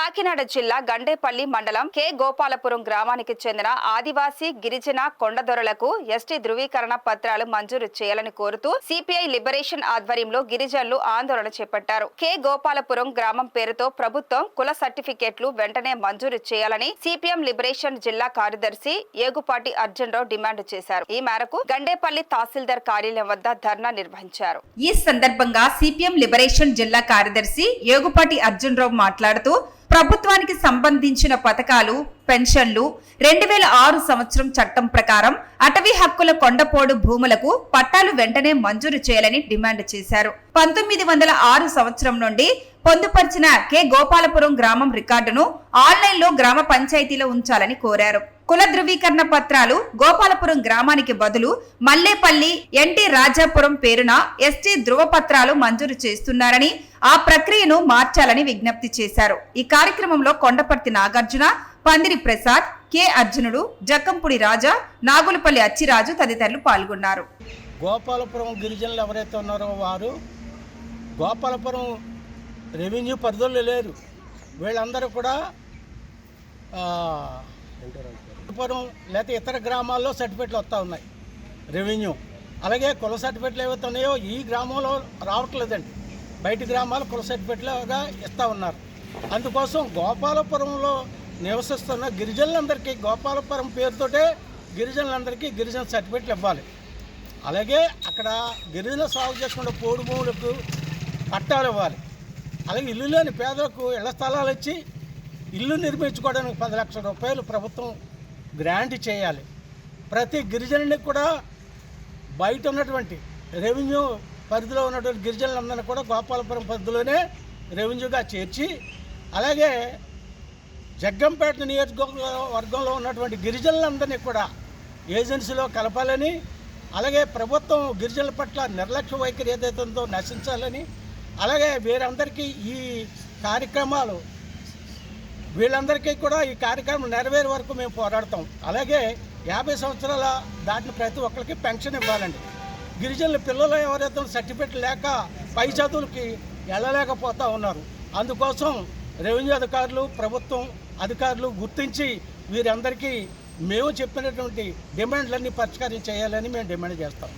కాకినాడ జిల్లా గండేపల్లి మండలం కె గోపాలపురం గ్రామానికి చెందిన ఆదివాసీ గిరిజన కొండదొరలకు ఎస్టీ ధృవీకరణ పత్రాలు మంజూరు చేయాలని కోరుతూ సిపిఐ లిబరేషన్ ఆధ్వర్యంలో గిరిజనులు ఆందోళన చేపట్టారు. కె గోపాలపురం గ్రామం పేరుతో ప్రభుత్వం కుల సర్టిఫికెట్లు వెంటనే మంజూరు చేయాలని సిపిఎం లిబరేషన్ జిల్లా కార్యదర్శి ఏగుపాటి అర్జునరావు డిమాండ్ చేశారు. ఈ మేరకు గండేపల్లి తహసీల్దార్ కార్యాలయం వద్ద ధర్నా నిర్వహించారు. ఈ సందర్భంగా సిపిఎం లిబరేషన్ జిల్లా కార్యదర్శి ఏగుపాటి అర్జునరావు మాట్లాడుతూ ప్రభుత్వానికి సంబంధించిన పథకాలు, పెన్షన్లు 2006 సంవత్సరం చట్టం ప్రకారం అటవీ హక్కుల కొండపోడు భూములకు పట్టాలు వెంటనే మంజూరు చేయాలని డిమాండ్ చేశారు. 1906 సంవత్సరం నుండి పొందుపరిచిన కె గోపాలపురం గ్రామం రికార్డును ఆన్లైన్లో గ్రామ పంచాయతీలో ఉంచాలని కోరారు. కుల ధృవీకరణ పత్రాలు గోపాలపురం గ్రామానికి బదులు మల్లేపల్లి, ఎన్టీ రాజాపురం పేరున ఎస్టీ ధృవపత్రాలు మంజూరు చేస్తున్నారని, ఆ ప్రక్రియను మార్చాలని విజ్ఞప్తి చేశారు. ఈ కార్యక్రమంలో కొండపర్తి నాగార్జున, పందిరి ప్రసాద్, కె అర్జునుడు, జక్కంపుడి రాజా, నాగులపల్లి అచ్చిరాజు తదితరులు పాల్గొన్నారు. గోపాలపురం గిరిజనులు ఎవరైతే ఉన్నారో వారు గోపాలపురం రెవెన్యూ పరిధిలో లేరు. వీళ్ళందరూ కూడా లేకపోతే ఇతర గ్రామాల్లో సర్టిఫికెట్లు వస్తూ ఉన్నాయి రెవెన్యూ. అలాగే కుల సర్టిఫికెట్లు ఏవైతే ఉన్నాయో ఈ గ్రామంలో రావట్లేదండి. బయట గ్రామాలు కుల సర్టిఫికెట్లుగా ఇస్తూ ఉన్నారు. అందుకోసం గోపాలపురంలో నివసిస్తున్న గిరిజనులందరికీ గోపాలపురం పేరుతోటే గిరిజనులందరికీ గిరిజన సర్టిఫికెట్లు ఇవ్వాలి. అలాగే అక్కడ గిరిజన సాగు చేసుకున్న పోడు భూములకు పట్టాలు ఇవ్వాలి. అలాగే ఇల్లు లేని పేదలకు ఇళ్ల స్థలాలు ఇచ్చి ఇల్లు నిర్మించుకోవడానికి 10 లక్షల రూపాయలు ప్రభుత్వం గ్రాంట్ చేయాలి. ప్రతి గిరిజనునికి కూడా బయట ఉన్నటువంటి రెవెన్యూ పరిధిలో ఉన్నటువంటి గిరిజనులందరినీ కూడా గోపాలపురం పరిధిలోనే రెవెన్యూగా చేర్చి, అలాగే జగ్గంపేట నియోజకవర్గంలో ఉన్నటువంటి గిరిజనులందరినీ కూడా ఏజెన్సీలో కలపాలని, అలాగే ప్రభుత్వం గిరిజనుల పట్ల నిర్లక్ష్య వైఖరి ఏదైతే ఉందో నశించాలని, అలాగే వీరందరికీ ఈ కార్యక్రమాలు వీళ్ళందరికీ కూడా ఈ కార్యక్రమం నెరవేరే వరకు మేము పోరాడతాం. అలాగే 50 సంవత్సరాల దాటిన ప్రతి ఒక్కరికి పెన్షన్ ఇవ్వాలండి. గిరిజనుల పిల్లలు ఎవరైతే సర్టిఫికెట్ లేక పై చదువులకి వెళ్ళలేకపోతూ ఉన్నారు. అందుకోసం రెవెన్యూ అధికారులు, ప్రభుత్వం అధికారులు గుర్తించి వీరందరికీ మేము చెప్పినటువంటి డిమాండ్లన్నీ పరిష్కారం చేయాలని మేము డిమాండ్ చేస్తాం.